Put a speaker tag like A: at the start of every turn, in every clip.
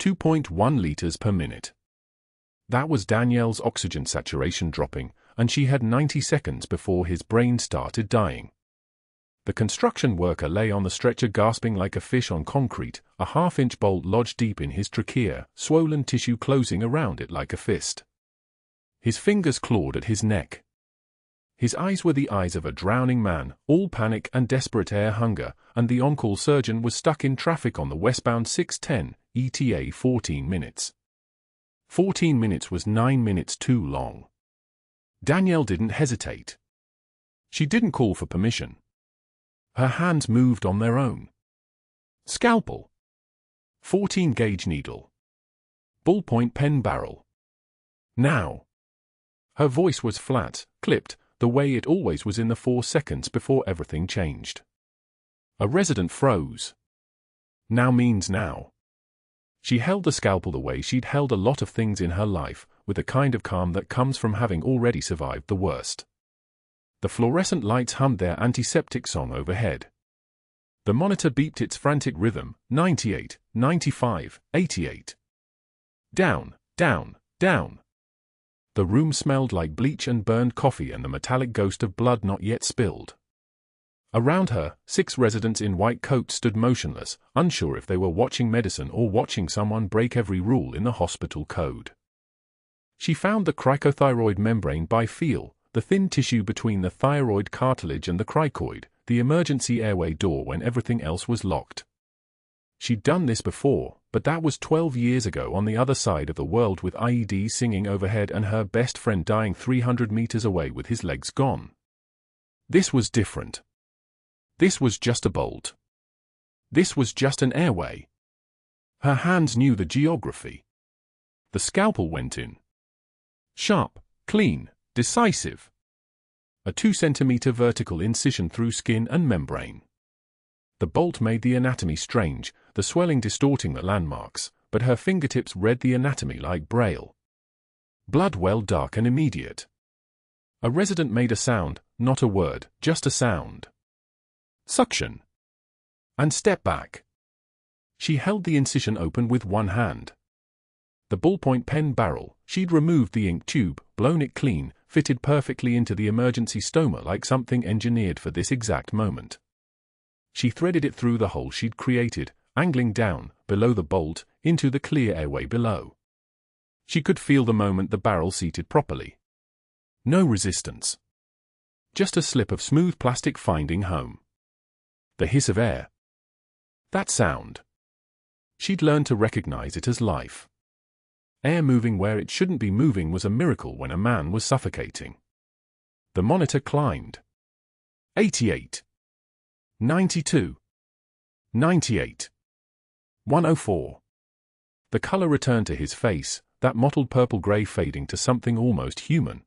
A: 2.1 liters per minute. That was Danielle's oxygen saturation dropping, and she had 90 seconds before his brain started dying. The construction worker lay on the stretcher gasping like a fish on concrete, a half-inch bolt lodged deep in his trachea, swollen tissue closing around it like a fist. His fingers clawed at his neck. His eyes were the eyes of a drowning man, all panic and desperate air hunger, and the on-call surgeon was stuck in traffic on the westbound 610, ETA 14 minutes. 14 minutes was 9 minutes too long. Danielle didn't hesitate. She didn't call for permission. Her hands moved on their own. Scalpel. 14-gauge needle. Ballpoint pen barrel. Now. Her voice was flat, clipped, the way it always was in the 4 seconds before everything changed. A resident froze. Now means now. She held the scalpel the way she'd held a lot of things in her life, with the kind of calm that comes from having already survived the worst. The fluorescent lights hummed their antiseptic song overhead. The monitor beeped its frantic rhythm, 98, 95, 88. Down, down, down. The room smelled like bleach and burned coffee and the metallic ghost of blood not yet spilled. Around her, 6 residents in white coats stood motionless, unsure if they were watching medicine or watching someone break every rule in the hospital code. She found the cricothyroid membrane by feel, the thin tissue between the thyroid cartilage and the cricoid, the emergency airway door when everything else was locked. She'd done this before, but that was 12 years ago on the other side of the world with IEDs singing overhead and her best friend dying 300 meters away with his legs gone. This was different. This was just a bolt. This was just an airway. Her hands knew the geography. The scalpel went in. Sharp, clean, decisive. A 2-centimeter vertical incision through skin and membrane. The bolt made the anatomy strange, the swelling distorting the landmarks, but her fingertips read the anatomy like braille. Blood well dark and immediate. A resident made a sound, not a word, just a sound. Suction. And step back. She held the incision open with one hand. The ballpoint pen barrel, she'd removed the ink tube, blown it clean, fitted perfectly into the emergency stoma like something engineered for this exact moment. She threaded it through the hole she'd created, angling down, below the bolt, into the clear airway below. She could feel the moment the barrel seated properly. No resistance. Just a slip of smooth plastic finding home. The hiss of air. That sound. She'd learned to recognize it as life. Air moving where it shouldn't be moving was a miracle when a man was suffocating. The monitor climbed. 88. 92. 98. 104. The color returned to his face, that mottled purple-gray fading to something almost human.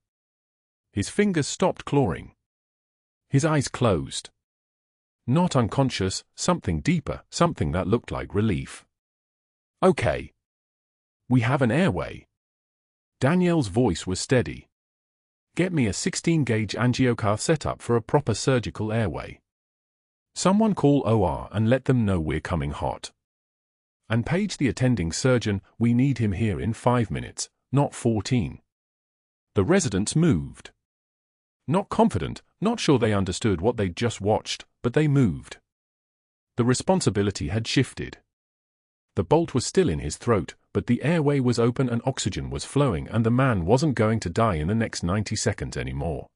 A: His fingers stopped clawing. His eyes closed. Not unconscious, something deeper, something that looked like relief. Okay. We have an airway. Danielle's voice was steady. Get me a 16-gauge angiocath setup for a proper surgical airway. Someone call OR and let them know we're coming hot. And page the attending surgeon, we need him here in 5 minutes, not 14. The residents moved. Not confident, not sure they understood what they'd just watched, but they moved. The responsibility had shifted. The bolt was still in his throat, but the airway was open and oxygen was flowing and the man wasn't going to die in the next 90 seconds anymore.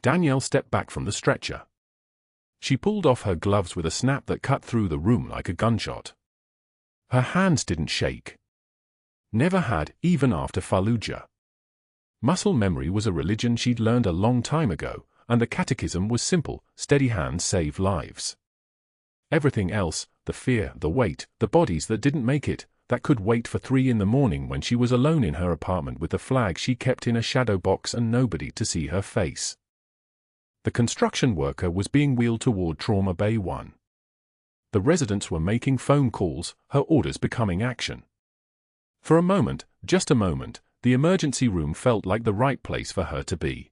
A: Danielle stepped back from the stretcher. She pulled off her gloves with a snap that cut through the room like a gunshot. Her hands didn't shake. Never had, even after Fallujah. Muscle memory was a religion she'd learned a long time ago, and the catechism was simple: steady hands save lives. Everything else, the fear, the weight, the bodies that didn't make it, that could wait for 3 in the morning when she was alone in her apartment with the flag she kept in a shadow box and nobody to see her face. The construction worker was being wheeled toward Trauma Bay 1. The residents were making phone calls, her orders becoming action. For a moment, just a moment, the emergency room felt like the right place for her to be.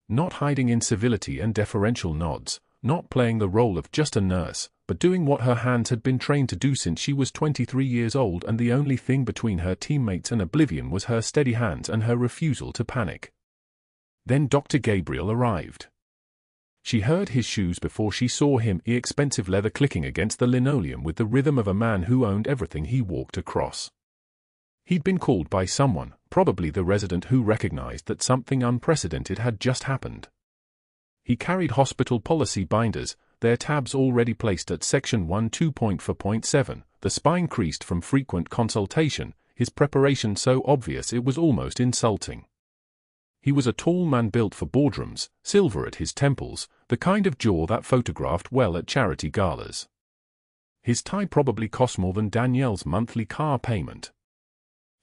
A: Not hiding in civility and deferential nods, not playing the role of just a nurse, but doing what her hands had been trained to do since she was 23 years old, and the only thing between her teammates and oblivion was her steady hands and her refusal to panic. Then Dr. Gabriel arrived. She heard his shoes before she saw him, expensive leather clicking against the linoleum with the rhythm of a man who owned everything he walked across. He'd been called by someone, probably the resident, who recognized that something unprecedented had just happened. He carried hospital policy binders, their tabs already placed at Section 12.4.7, the spine creased from frequent consultation, his preparation so obvious it was almost insulting. He was a tall man built for boardrooms, silver at his temples, the kind of jaw that photographed well at charity galas. His tie probably cost more than Danielle's monthly car payment.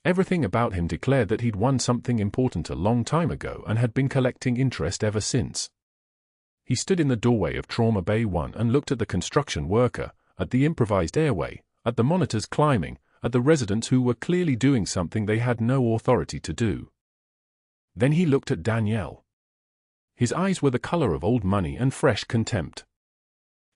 A: Everything about him declared that he'd won something important a long time ago and had been collecting interest ever since. He stood in the doorway of Trauma Bay 1 and looked at the construction worker, at the improvised airway, at the monitors climbing, at the residents who were clearly doing something they had no authority to do. Then he looked at Danielle. His eyes were the color of old money and fresh contempt.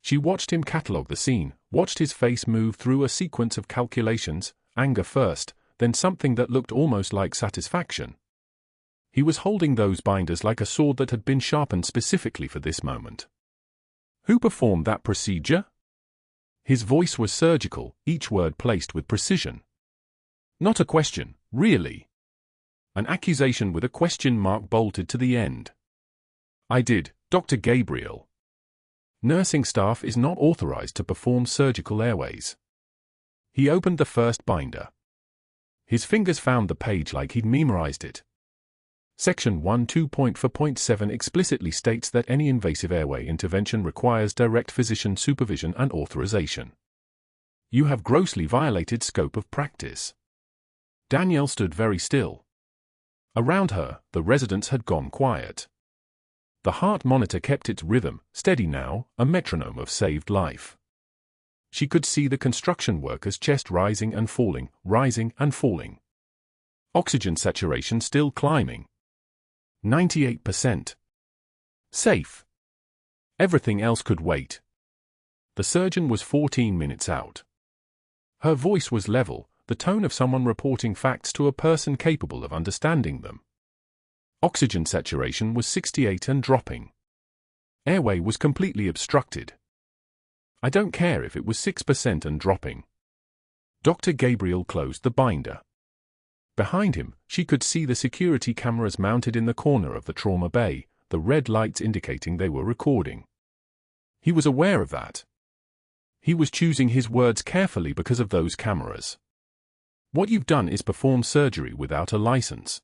A: She watched him catalogue the scene, watched his face move through a sequence of calculations, anger first, then something that looked almost like satisfaction. He was holding those binders like a sword that had been sharpened specifically for this moment. Who performed that procedure? His voice was surgical, each word placed with precision. Not a question, really. An accusation with a question mark bolted to the end. I did, Dr. Gabriel. Nursing staff is not authorized to perform surgical airways. He opened the first binder. His fingers found the page like he'd memorized it. Section 12.4.7 explicitly states that any invasive airway intervention requires direct physician supervision and authorization. You have grossly violated scope of practice. Danielle stood very still. Around her, the residents had gone quiet. The heart monitor kept its rhythm, steady now, a metronome of saved life. She could see the construction worker's chest rising and falling, rising and falling. Oxygen saturation still climbing. 98%. Safe. Everything else could wait. The surgeon was 14 minutes out. Her voice was level, the tone of someone reporting facts to a person capable of understanding them. Oxygen saturation was 68 and dropping. Airway was completely obstructed. I don't care if it was 6% and dropping. Dr. Gabriel closed the binder. Behind him, she could see the security cameras mounted in the corner of the trauma bay, the red lights indicating they were recording. He was aware of that. He was choosing his words carefully because of those cameras. What you've done is perform surgery without a license.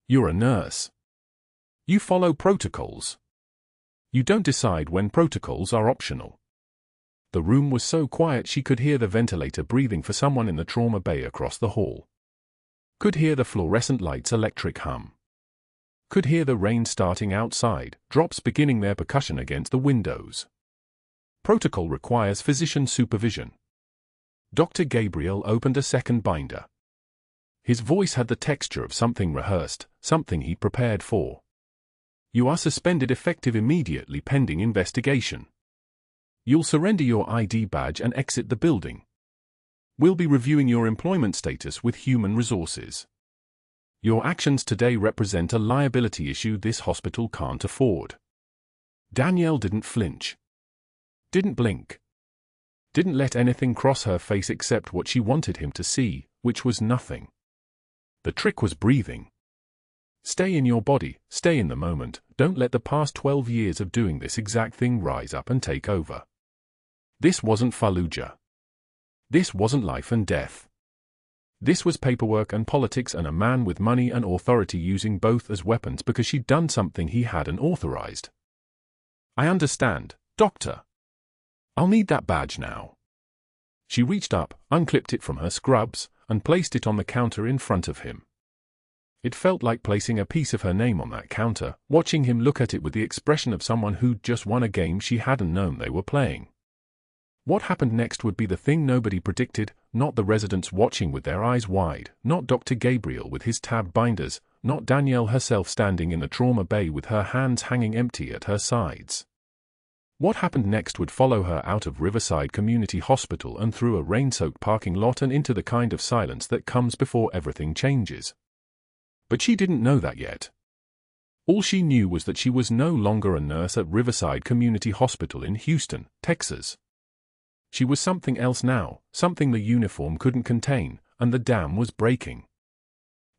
A: You're a nurse. You follow protocols. You don't decide when protocols are optional. The room was so quiet she could hear the ventilator breathing for someone in the trauma bay across the hall. Could hear the fluorescent lights' electric hum. Could hear the rain starting outside, drops beginning their percussion against the windows. Protocol requires physician supervision. Dr. Gabriel opened a second binder. His voice had the texture of something rehearsed, something he prepared for. You are suspended effective immediately pending investigation. You'll surrender your ID badge and exit the building. We'll be reviewing your employment status with Human Resources. Your actions today represent a liability issue this hospital can't afford. Danielle didn't flinch. Didn't blink. Didn't let anything cross her face except what she wanted him to see, which was nothing. The trick was breathing. Stay in your body, stay in the moment, don't let the past 12 years of doing this exact thing rise up and take over. This wasn't Fallujah. This wasn't life and death. This was paperwork and politics and a man with money and authority using both as weapons because she'd done something he hadn't authorized. I understand, Doctor. I'll need that badge now. She reached up, unclipped it from her scrubs, and placed it on the counter in front of him. It felt like placing a piece of her name on that counter, watching him look at it with the expression of someone who'd just won a game she hadn't known they were playing. What happened next would be the thing nobody predicted, not the residents watching with their eyes wide, not Dr. Gabriel with his tab binders, not Danielle herself standing in the trauma bay with her hands hanging empty at her sides. What happened next would follow her out of Riverside Community Hospital and through a rain-soaked parking lot and into the kind of silence that comes before everything changes. But she didn't know that yet. All she knew was that she was no longer a nurse at Riverside Community Hospital in Houston, Texas. She was something else now, something the uniform couldn't contain, and the dam was breaking.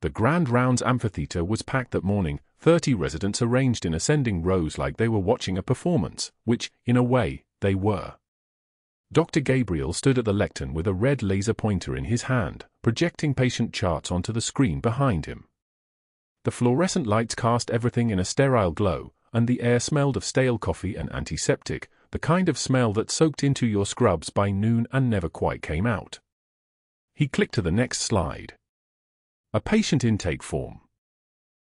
A: The Grand Rounds Amphitheater was packed that morning, 30 residents arranged in ascending rows like they were watching a performance, which, in a way, they were. Dr. Gabriel stood at the lectern with a red laser pointer in his hand, projecting patient charts onto the screen behind him. The fluorescent lights cast everything in a sterile glow, and the air smelled of stale coffee and antiseptic, the kind of smell that soaked into your scrubs by noon and never quite came out. He clicked to the next slide. A patient intake form.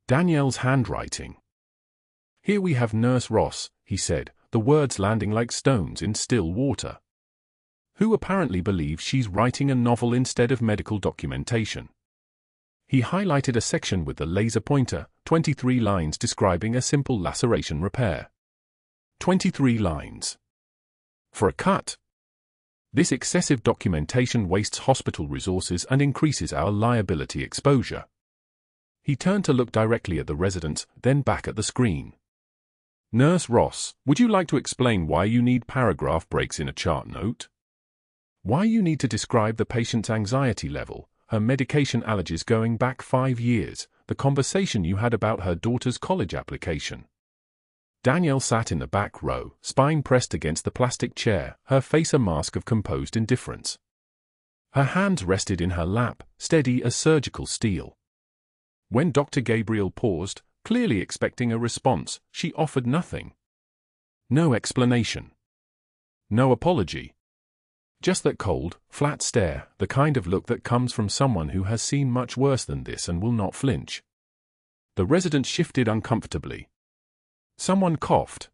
A: Danielle's handwriting. "Here we have Nurse Ross," he said, the words landing like stones in still water. "Who apparently believes she's writing a novel instead of medical documentation." He highlighted a section with the laser pointer, 23 lines describing a simple laceration repair. 23 lines. For a cut. This excessive documentation wastes hospital resources and increases our liability exposure. He turned to look directly at the residents, then back at the screen. "Nurse Ross, would you like to explain why you need paragraph breaks in a chart note? Why you need to describe the patient's anxiety level, her medication allergies going back 5 years, the conversation you had about her daughter's college application?" Danielle sat in the back row, spine pressed against the plastic chair, her face a mask of composed indifference. Her hands rested in her lap, steady as surgical steel. When Dr. Gabriel paused, clearly expecting a response, she offered nothing. No explanation. No apology. Just that cold, flat stare, the kind of look that comes from someone who has seen much worse than this and will not flinch. The resident shifted uncomfortably. Someone coughed.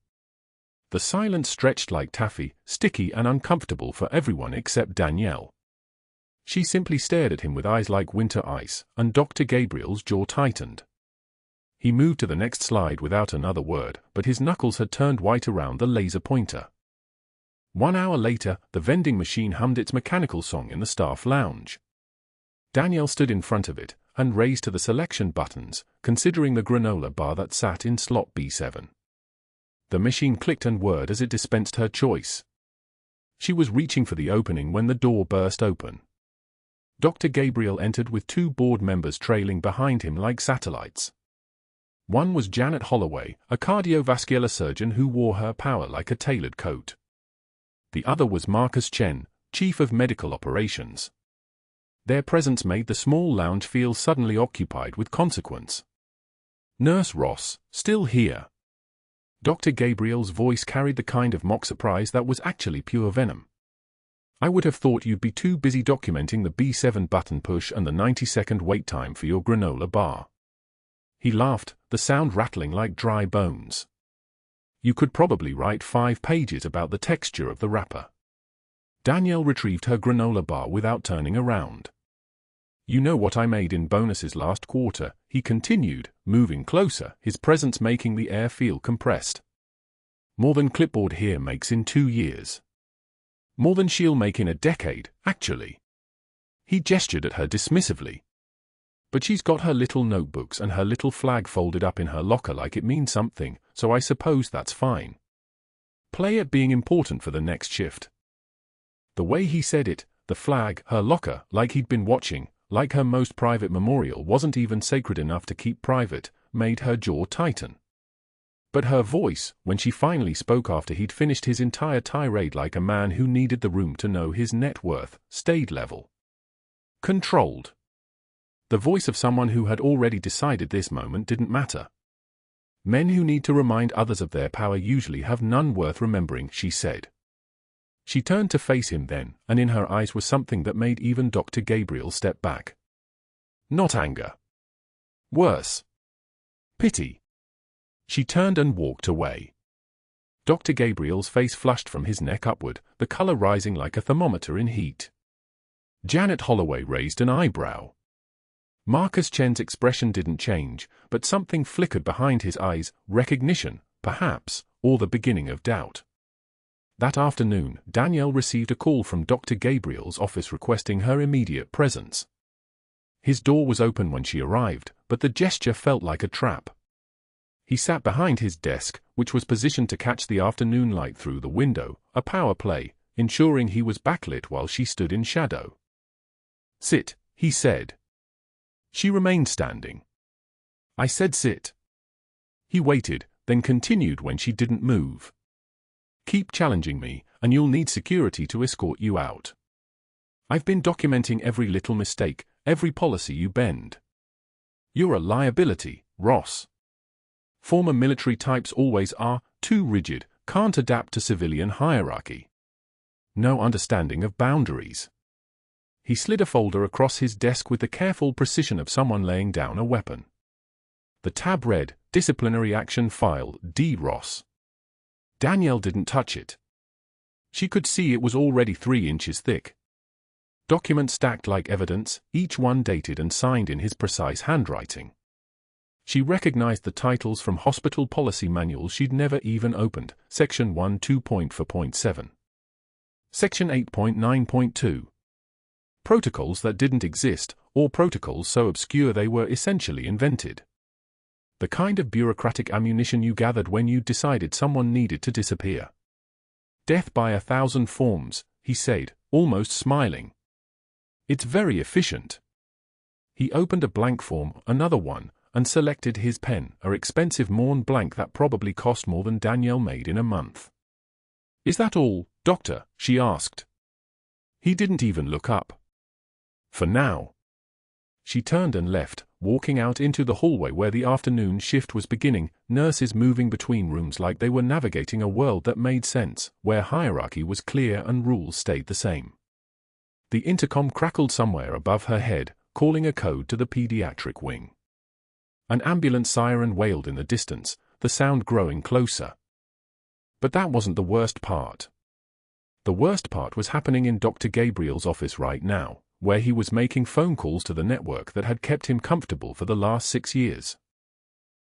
A: The silence stretched like taffy, sticky and uncomfortable for everyone except Danielle. She simply stared at him with eyes like winter ice, and Dr. Gabriel's jaw tightened. He moved to the next slide without another word, but his knuckles had turned white around the laser pointer. 1 hour later, the vending machine hummed its mechanical song in the staff lounge. Danielle stood in front of it and raised to the selection buttons, considering the granola bar that sat in slot B7. The machine clicked and whirred as it dispensed her choice. She was reaching for the opening when the door burst open. Dr. Gabriel entered with 2 board members trailing behind him like satellites. One was Janet Holloway, a cardiovascular surgeon who wore her power like a tailored coat. The other was Marcus Chen, Chief of Medical Operations. Their presence made the small lounge feel suddenly occupied with consequence. "Nurse Ross, still here?" Dr. Gabriel's voice carried the kind of mock surprise that was actually pure venom. "I would have thought you'd be too busy documenting the B7 button push and the 90-second wait time for your granola bar." He laughed, the sound rattling like dry bones. "You could probably write 5 pages about the texture of the wrapper." Danielle retrieved her granola bar without turning around. "You know what I made in bonuses last quarter," he continued, moving closer, his presence making the air feel compressed. "More than Clipboard here makes in 2 years. More than she'll make in a decade, actually." He gestured at her dismissively. "But she's got her little notebooks and her little flag folded up in her locker like it means something, so I suppose that's fine. Play at being important for the next shift." The way he said it, the flag, her locker, like he'd been watching, like her most private memorial wasn't even sacred enough to keep private, made her jaw tighten. But her voice, when she finally spoke after he'd finished his entire tirade like a man who needed the room to know his net worth, stayed level. Controlled. The voice of someone who had already decided this moment didn't matter. "Men who need to remind others of their power usually have none worth remembering," she said. She turned to face him then, and in her eyes was something that made even Dr. Gabriel step back. Not anger. Worse. Pity. She turned and walked away. Dr. Gabriel's face flushed from his neck upward, the color rising like a thermometer in heat. Janet Holloway raised an eyebrow. Marcus Chen's expression didn't change, but something flickered behind his eyes, recognition, perhaps, or the beginning of doubt. That afternoon, Danielle received a call from Dr. Gabriel's office requesting her immediate presence. His door was open when she arrived, but the gesture felt like a trap. He sat behind his desk, which was positioned to catch the afternoon light through the window, a power play, ensuring he was backlit while she stood in shadow. "Sit," he said. She remained standing. "I said sit." He waited, then continued when she didn't move. "Keep challenging me, and you'll need security to escort you out. I've been documenting every little mistake, every policy you bend. You're a liability, Ross. Former military types always are, too rigid, can't adapt to civilian hierarchy. No understanding of boundaries." He slid a folder across his desk with the careful precision of someone laying down a weapon. The tab read, Disciplinary Action File, D. Ross. Danielle didn't touch it. She could see it was already 3 inches thick. Documents stacked like evidence, each one dated and signed in his precise handwriting. She recognized the titles from hospital policy manuals she'd never even opened, Section 1.2.4.7. Section 8.9.2. Protocols that didn't exist, or protocols so obscure they were essentially invented. The kind of bureaucratic ammunition you gathered when you decided someone needed to disappear. "Death by 1,000 forms," he said, almost smiling. "It's very efficient." He opened a blank form, another one, and selected his pen, an expensive Morn blank that probably cost more than Danielle made in a month. "Is that all, Doctor?" she asked. He didn't even look up. "For now." She turned and left, walking out into the hallway where the afternoon shift was beginning, nurses moving between rooms like they were navigating a world that made sense, where hierarchy was clear and rules stayed the same. The intercom crackled somewhere above her head, calling a code to the pediatric wing. An ambulance siren wailed in the distance, the sound growing closer. But that wasn't the worst part. The worst part was happening in Dr. Gabriel's office right now, where he was making phone calls to the network that had kept him comfortable for the last 6 years.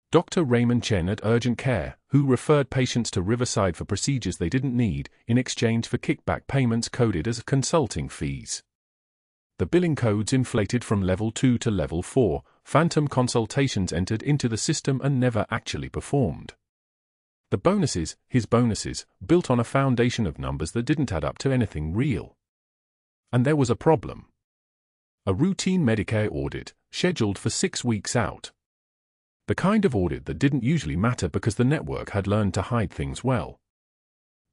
A: Dr. Raymond Chen at Urgent Care, who referred patients to Riverside for procedures they didn't need, in exchange for kickback payments coded as consulting fees. The billing codes inflated from level 2 to level 4, phantom consultations entered into the system and never actually performed. The bonuses, his bonuses, built on a foundation of numbers that didn't add up to anything real. And there was a problem. A routine Medicare audit, scheduled for 6 weeks out. The kind of audit that didn't usually matter because the network had learned to hide things well.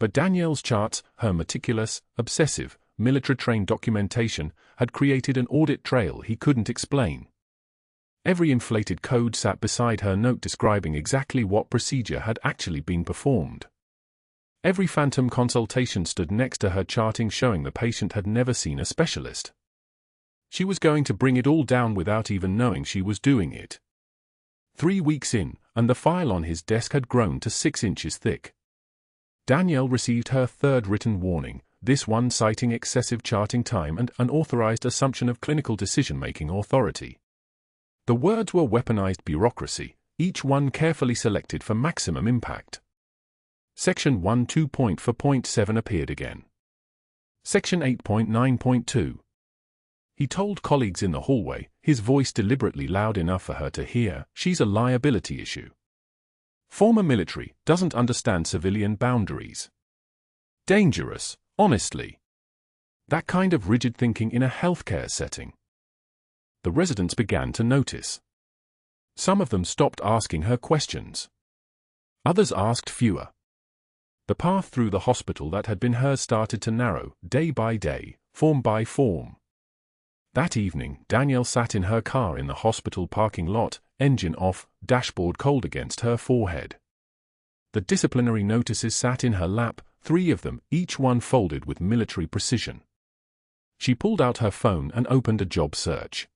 A: But Danielle's charts, her meticulous, obsessive, military-trained documentation, had created an audit trail he couldn't explain. Every inflated code sat beside her note describing exactly what procedure had actually been performed. Every phantom consultation stood next to her charting showing the patient had never seen a specialist. She was going to bring it all down without even knowing she was doing it. 3 weeks in, and the file on his desk had grown to 6 inches thick. Danielle received her 3rd written warning, this one citing excessive charting time and unauthorized assumption of clinical decision-making authority. The words were weaponized bureaucracy, each one carefully selected for maximum impact. Section 1.2.4.7 appeared again. Section 8.9.2. He told colleagues in the hallway, his voice deliberately loud enough for her to hear, "She's a liability issue. Former military, doesn't understand civilian boundaries. Dangerous, honestly. That kind of rigid thinking in a healthcare setting." The residents began to notice. Some of them stopped asking her questions. Others asked fewer. The path through the hospital that had been hers started to narrow, day by day, form by form. That evening, Danielle sat in her car in the hospital parking lot, engine off, dashboard cold against her forehead. The disciplinary notices sat in her lap, 3 of them, each one folded with military precision. She pulled out her phone and opened a job search.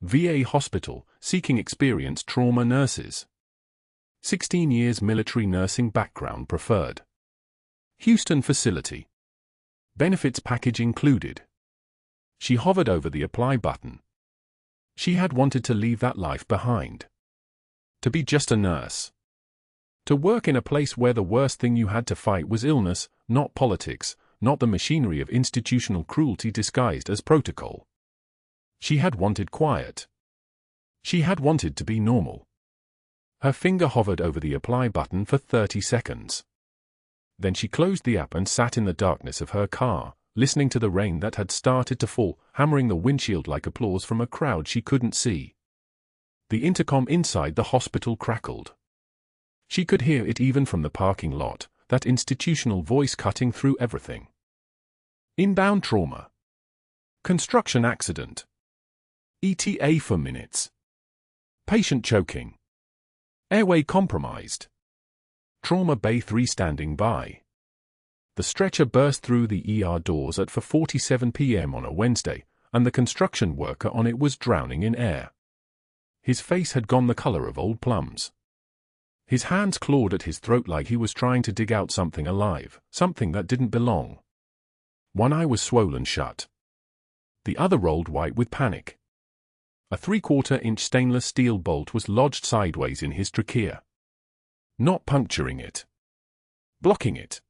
A: VA hospital, seeking experienced trauma nurses. 16 years military nursing background preferred. Houston facility. Benefits package included. She hovered over the apply button. She had wanted to leave that life behind. To be just a nurse. To work in a place where the worst thing you had to fight was illness, not politics, not the machinery of institutional cruelty disguised as protocol. She had wanted quiet. She had wanted to be normal. Her finger hovered over the apply button for 30 seconds. Then she closed the app and sat in the darkness of her car, listening to the rain that had started to fall, hammering the windshield like applause from a crowd she couldn't see. The intercom inside the hospital crackled. She could hear it even from the parking lot, that institutional voice cutting through everything. Inbound trauma. Construction accident. ETA for minutes. Patient choking. Airway compromised. Trauma Bay 3 standing by. The stretcher burst through the ER doors at 4:47 p.m. on a Wednesday, and the construction worker on it was drowning in air. His face had gone the color of old plums. His hands clawed at his throat like he was trying to dig out something alive, something that didn't belong. One eye was swollen shut. The other rolled white with panic. A 3/4-inch stainless steel bolt was lodged sideways in his trachea. Not puncturing it. Blocking it.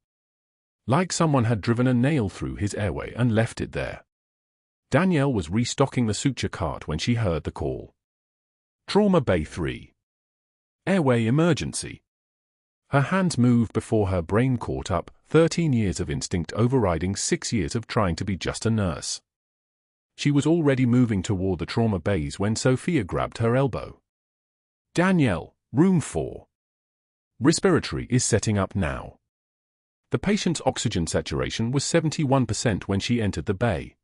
A: Like someone had driven a nail through his airway and left it there. Danielle was restocking the suture cart when she heard the call. Trauma Bay 3. Airway emergency. Her hands moved before her brain caught up, 13 years of instinct overriding 6 years of trying to be just a nurse. She was already moving toward the trauma bays when Sophia grabbed her elbow. Danielle, room 4. Respiratory is setting up now. The patient's oxygen saturation was 71% when she entered the bay.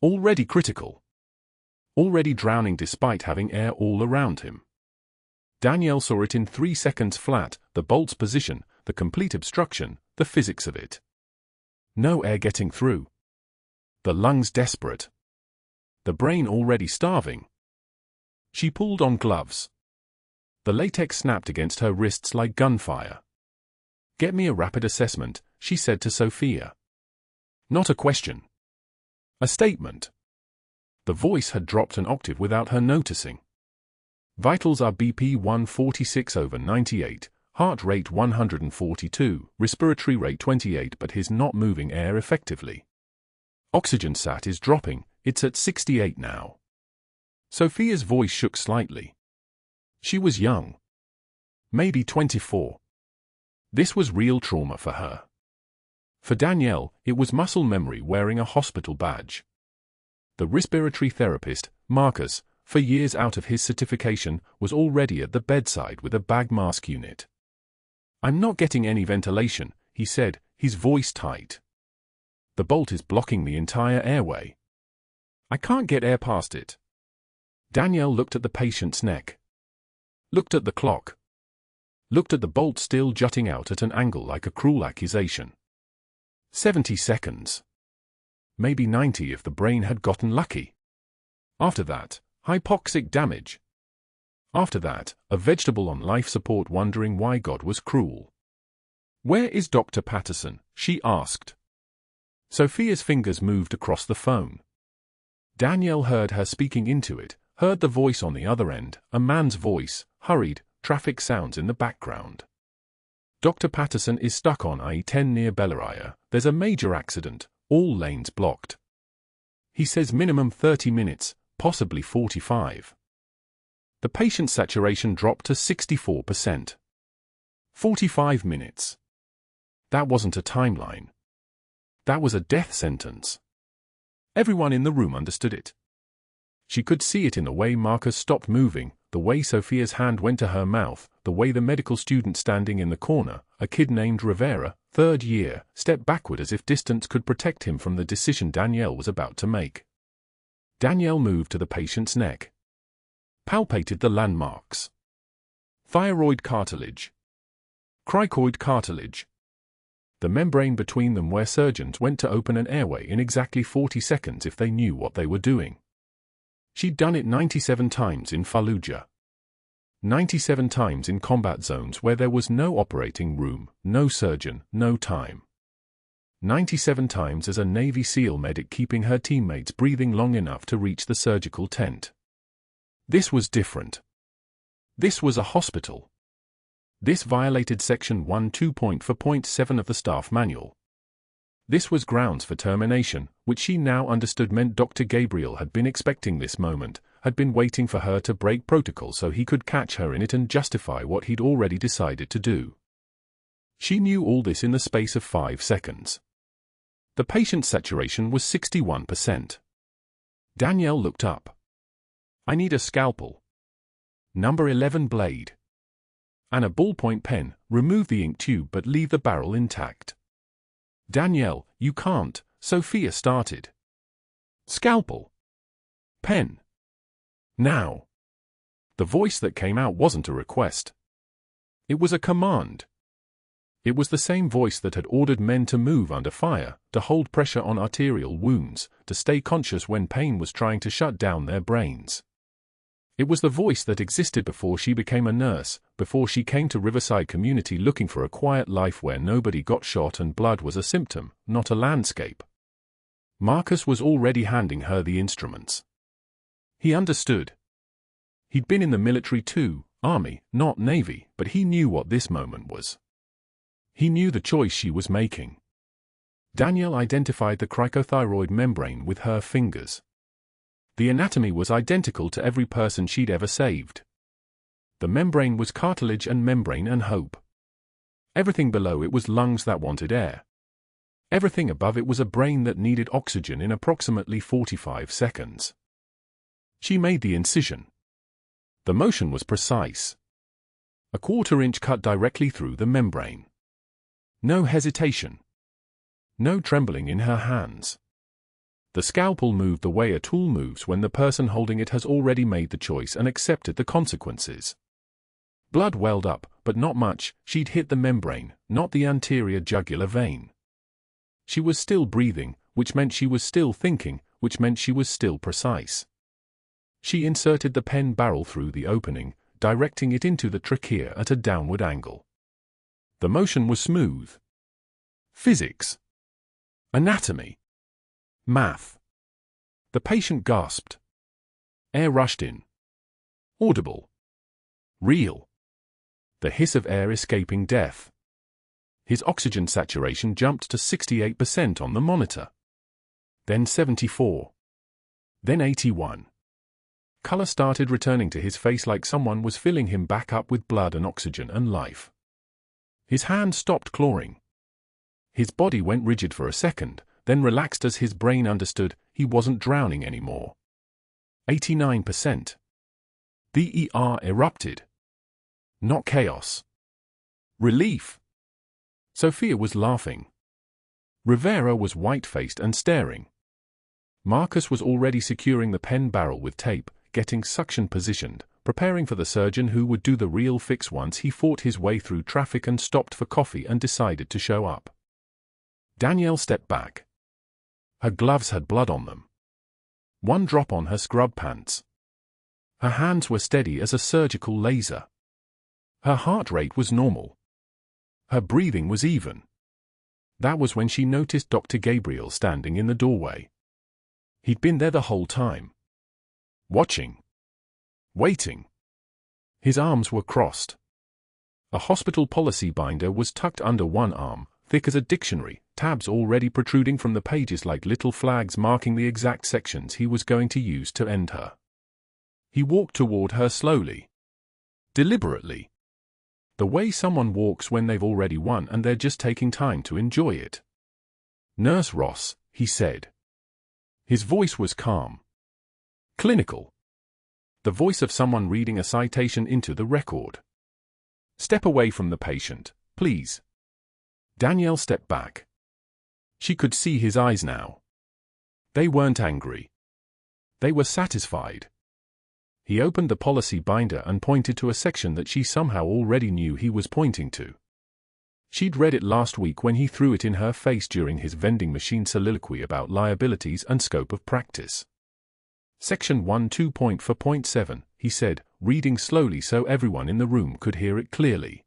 A: Already critical. Already drowning despite having air all around him. Danielle saw it in 3 seconds flat, the bolt's position, the complete obstruction, the physics of it. No air getting through. The lungs desperate. The brain already starving. She pulled on gloves. The latex snapped against her wrists like gunfire. "Get me a rapid assessment," she said to Sophia. Not a question. A statement. The voice had dropped an octave without her noticing. Vitals are BP 146/98, heart rate 142, respiratory rate 28, but he's not moving air effectively. Oxygen sat is dropping, it's at 68 now. Sophia's voice shook slightly. She was young. Maybe 24. This was real trauma for her. For Danielle, it was muscle memory wearing a hospital badge. The respiratory therapist, Marcus, for years out of his certification, was already at the bedside with a bag mask unit. "I'm not getting any ventilation," he said, his voice tight. "The bolt is blocking the entire airway. I can't get air past it." Danielle looked at the patient's neck. Looked at the clock. Looked at the bolt still jutting out at an angle like a cruel accusation. 70 seconds. Maybe 90 if the brain had gotten lucky. After that, hypoxic damage. After that, a vegetable on life support wondering why God was cruel. "Where is Dr. Patterson?" she asked. Sophia's fingers moved across the phone. Danielle heard her speaking into it, heard the voice on the other end, a man's voice, hurried, traffic sounds in the background. "Dr. Patterson is stuck on I-10 near Bellaria. There's a major accident, all lanes blocked. He says minimum 30 minutes, possibly 45. The patient's saturation dropped to 64%. 45 minutes. That wasn't a timeline. That was a death sentence. Everyone in the room understood it. She could see it in the way Marcus stopped moving, the way Sophia's hand went to her mouth, the way the medical student standing in the corner, a kid named Rivera, 3rd year, stepped backward as if distance could protect him from the decision Danielle was about to make. Danielle moved to the patient's neck. Palpated the landmarks. Thyroid cartilage. Cricoid cartilage. The membrane between them where surgeons went to open an airway in exactly 40 seconds if they knew what they were doing. She'd done it 97 times in Fallujah. 97 times in combat zones where there was no operating room, no surgeon, no time. 97 times as a Navy SEAL medic keeping her teammates breathing long enough to reach the surgical tent. This was different. This was a hospital. This violated Section 12.4.7 of the staff manual. This was grounds for termination, which she now understood meant Dr. Gabriel had been expecting this moment, had been waiting for her to break protocol so he could catch her in it and justify what he'd already decided to do. She knew all this in the space of 5 seconds. The patient's saturation was 61%. Danielle looked up. "I need a scalpel. Number 11 blade. And a ballpoint pen. Remove the ink tube but leave the barrel intact." "Danielle, you can't," Sophia started. "Scalpel. Pen. Now." The voice that came out wasn't a request. It was a command. It was the same voice that had ordered men to move under fire, to hold pressure on arterial wounds, to stay conscious when pain was trying to shut down their brains. It was the voice that existed before she became a nurse, before she came to Riverside Community looking for a quiet life where nobody got shot and blood was a symptom, not a landscape. Marcus was already handing her the instruments. He understood. He'd been in the military too, Army, not Navy, but he knew what this moment was. He knew the choice she was making. Danielle identified the cricothyroid membrane with her fingers. The anatomy was identical to every person she'd ever saved. The membrane was cartilage and membrane and hope. Everything below it was lungs that wanted air. Everything above it was a brain that needed oxygen in approximately 45 seconds. She made the incision. The motion was precise. A 1/4 inch cut directly through the membrane. No hesitation. No trembling in her hands. The scalpel moved the way a tool moves when the person holding it has already made the choice and accepted the consequences. Blood welled up, but not much. She'd hit the membrane, not the anterior jugular vein. She was still breathing, which meant she was still thinking, which meant she was still precise. She inserted the pen barrel through the opening, directing it into the trachea at a downward angle. The motion was smooth. Physics. Anatomy. Math. The patient gasped. Air rushed in. Audible. Real. The hiss of air escaping death. His oxygen saturation jumped to 68% on the monitor. Then 74. Then 81. Color started returning to his face like someone was filling him back up with blood and oxygen and life. His hand stopped clawing. His body went rigid for a second, then relaxed as his brain understood he wasn't drowning anymore. 89%. The ER erupted. Not chaos. Relief. Sophia was laughing. Rivera was white-faced and staring. Marcus was already securing the pen barrel with tape, getting suction positioned, preparing for the surgeon who would do the real fix once he fought his way through traffic and stopped for coffee and decided to show up. Danielle stepped back. Her gloves had blood on them. One drop on her scrub pants. Her hands were steady as a surgical laser. Her heart rate was normal. Her breathing was even. That was when she noticed Dr. Gabriel standing in the doorway. He'd been there the whole time. Watching. Waiting. His arms were crossed. A hospital policy binder was tucked under one arm, thick as a dictionary, tabs already protruding from the pages like little flags marking the exact sections he was going to use to end her. He walked toward her slowly. Deliberately. The way someone walks when they've already won and they're just taking time to enjoy it. "Nurse Ross," he said. His voice was calm. Clinical. The voice of someone reading a citation into the record. "Step away from the patient, please." Danielle stepped back. She could see his eyes now. They weren't angry. They were satisfied. He opened the policy binder and pointed to a section that she somehow already knew he was pointing to. She'd read it last week when he threw it in her face during his vending machine soliloquy about liabilities and scope of practice. Section 12.4.7, he said, reading slowly so everyone in the room could hear it clearly.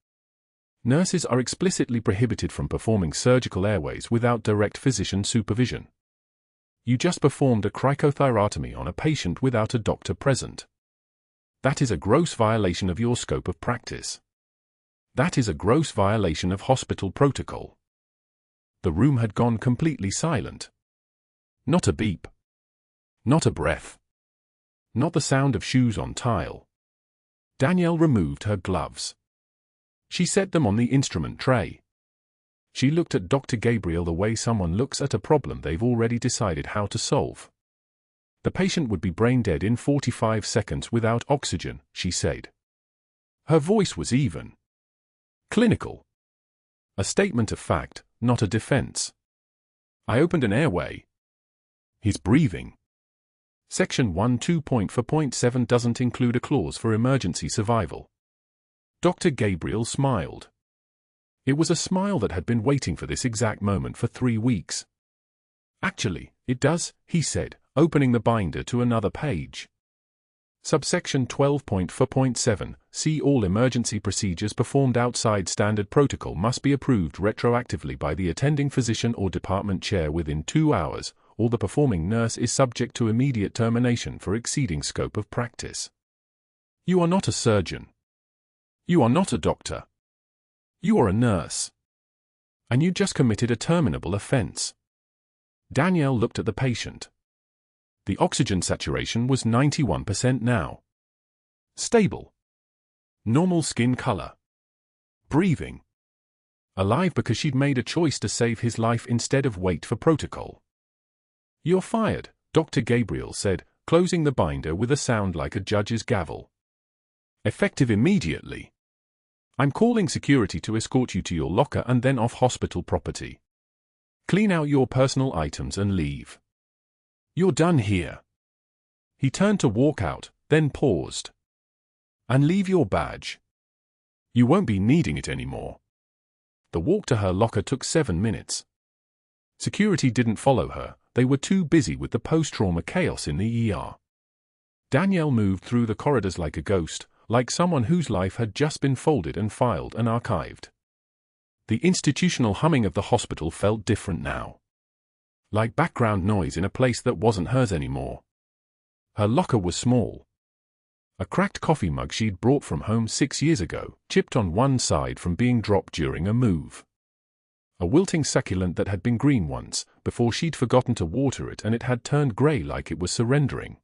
A: Nurses are explicitly prohibited from performing surgical airways without direct physician supervision. You just performed a cricothyrotomy on a patient without a doctor present. That is a gross violation of your scope of practice. That is a gross violation of hospital protocol. The room had gone completely silent. Not a beep. Not a breath. Not the sound of shoes on tile. Danielle removed her gloves. She set them on the instrument tray. She looked at Dr. Gabriel the way someone looks at a problem they've already decided how to solve. The patient would be brain dead in 45 seconds without oxygen, she said. Her voice was even. Clinical. A statement of fact, not a defense. I opened an airway. He's breathing. Section 1.2.4.7 doesn't include a clause for emergency survival. Dr. Gabriel smiled. It was a smile that had been waiting for this exact moment for 3 weeks. Actually, it does, he said, opening the binder to another page. Subsection 12.4.7, see all emergency procedures performed outside standard protocol must be approved retroactively by the attending physician or department chair within 2 hours, or the performing nurse is subject to immediate termination for exceeding scope of practice. You are not a surgeon. You are not a doctor. You are a nurse. And you just committed a terminable offense. Danielle looked at the patient. The oxygen saturation was 91% now. Stable. Normal skin color. Breathing. Alive because she'd made a choice to save his life instead of wait for protocol. You're fired, Dr. Gabriel said, closing the binder with a sound like a judge's gavel. Effective immediately. I'm calling security to escort you to your locker and then off hospital property. Clean out your personal items and leave. You're done here. He turned to walk out, then paused. And leave your badge. You won't be needing it anymore. The walk to her locker took 7 minutes. Security didn't follow her, they were too busy with the post-trauma chaos in the ER. Danielle moved through the corridors like a ghost, like someone whose life had just been folded and filed and archived. The institutional humming of the hospital felt different now. Like background noise in a place that wasn't hers anymore. Her locker was small. A cracked coffee mug she'd brought from home 6 years ago, chipped on one side from being dropped during a move. A wilting succulent that had been green once, before she'd forgotten to water it and it had turned grey like it was surrendering.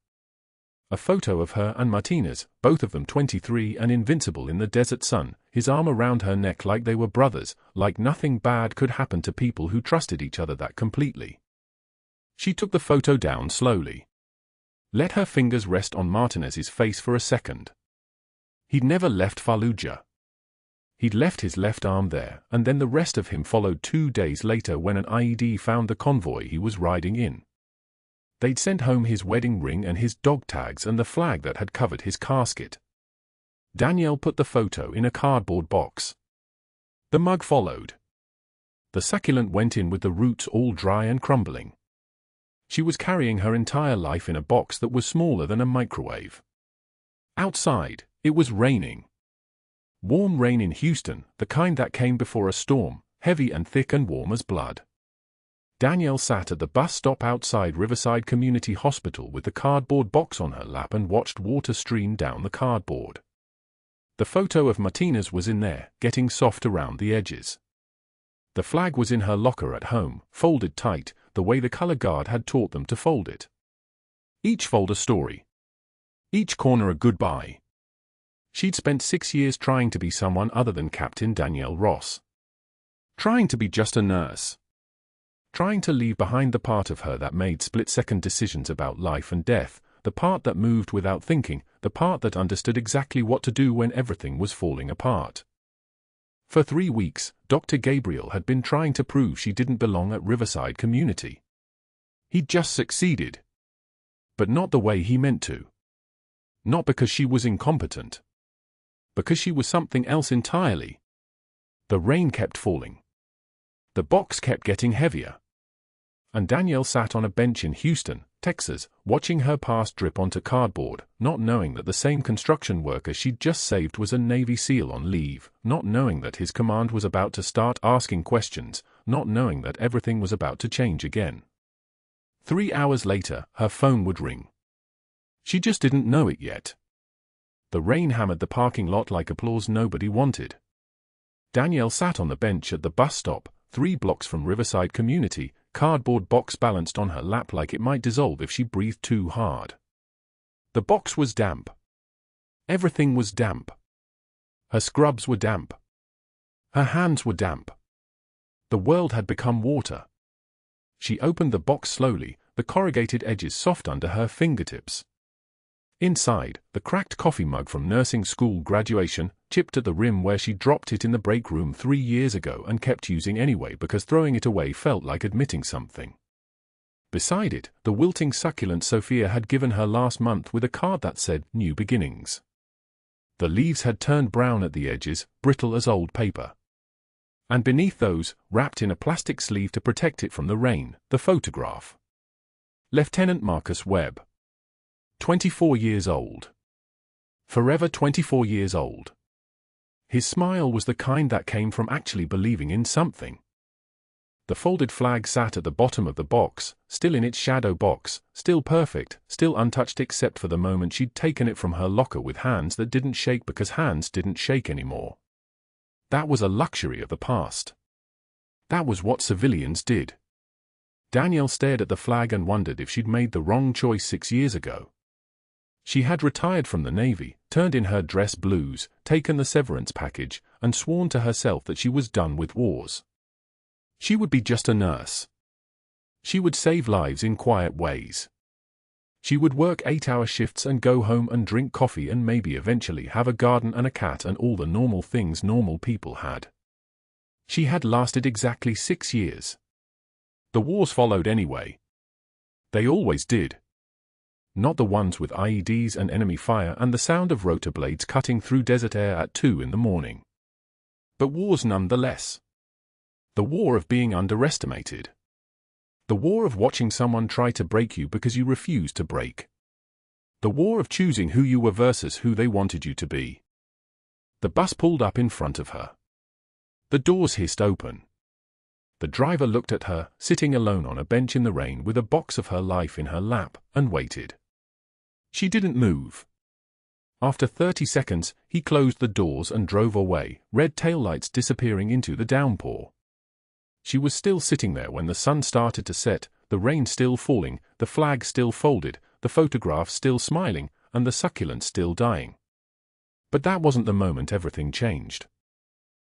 A: A photo of her and Martinez, both of them 23 and invincible in the desert sun, his arm around her neck like they were brothers, like nothing bad could happen to people who trusted each other that completely. She took the photo down slowly. Let her fingers rest on Martinez's face for a second. He'd never left Fallujah. He'd left his left arm there, and then the rest of him followed 2 days later when an IED found the convoy he was riding in. They'd sent home his wedding ring and his dog tags and the flag that had covered his casket. Danielle put the photo in a cardboard box. The mug followed. The succulent went in with the roots all dry and crumbling. She was carrying her entire life in a box that was smaller than a microwave. Outside, it was raining. Warm rain in Houston, the kind that came before a storm, heavy and thick and warm as blood. Danielle sat at the bus stop outside Riverside Community Hospital with the cardboard box on her lap and watched water stream down the cardboard. The photo of Martinez was in there, getting soft around the edges. The flag was in her locker at home, folded tight, the way the color guard had taught them to fold it. Each fold a story. Each corner a goodbye. She'd spent 6 years trying to be someone other than Captain Danielle Ross. Trying to be just a nurse. Trying to leave behind the part of her that made split-second decisions about life and death, the part that moved without thinking, the part that understood exactly what to do when everything was falling apart. For 3 weeks, Dr. Gabriel had been trying to prove she didn't belong at Riverside Community. He'd just succeeded. But not the way he meant to. Not because she was incompetent. Because she was something else entirely. The rain kept falling. The box kept getting heavier. And Danielle sat on a bench in Houston, Texas, watching her past drip onto cardboard, not knowing that the same construction worker she'd just saved was a Navy SEAL on leave, not knowing that his command was about to start asking questions, not knowing that everything was about to change again. 3 hours later, her phone would ring. She just didn't know it yet. The rain hammered the parking lot like applause nobody wanted. Danielle sat on the bench at the bus stop, 3 blocks from Riverside Community, cardboard box balanced on her lap like it might dissolve if she breathed too hard. The box was damp. Everything was damp. Her scrubs were damp. Her hands were damp. The world had become water. She opened the box slowly, the corrugated edges soft under her fingertips. Inside, the cracked coffee mug from nursing school graduation, chipped at the rim where she dropped it in the break room 3 years ago and kept using anyway because throwing it away felt like admitting something. Beside it, the wilting succulent Sophia had given her last month with a card that said, "New Beginnings." The leaves had turned brown at the edges, brittle as old paper. And beneath those, wrapped in a plastic sleeve to protect it from the rain, the photograph. Lieutenant Marcus Webb. 24 years old. Forever 24 years old. His smile was the kind that came from actually believing in something. The folded flag sat at the bottom of the box, still in its shadow box, still perfect, still untouched except for the moment she'd taken it from her locker with hands that didn't shake because hands didn't shake anymore. That was a luxury of the past. That was what civilians did. Danielle stared at the flag and wondered if she'd made the wrong choice 6 years ago. She had retired from the Navy, turned in her dress blues, taken the severance package, and sworn to herself that she was done with wars. She would be just a nurse. She would save lives in quiet ways. She would work 8-hour shifts and go home and drink coffee and maybe eventually have a garden and a cat and all the normal things normal people had. She had lasted exactly 6 years. The wars followed anyway. They always did. Not the ones with IEDs and enemy fire and the sound of rotor blades cutting through desert air at 2 in the morning. But wars nonetheless. The war of being underestimated. The war of watching someone try to break you because you refused to break. The war of choosing who you were versus who they wanted you to be. The bus pulled up in front of her. The doors hissed open. The driver looked at her, sitting alone on a bench in the rain with a box of her life in her lap, and waited. She didn't move. After 30 seconds, he closed the doors and drove away, red taillights disappearing into the downpour. She was still sitting there when the sun started to set, the rain still falling, the flag still folded, the photograph still smiling, and the succulent still dying. But that wasn't the moment everything changed.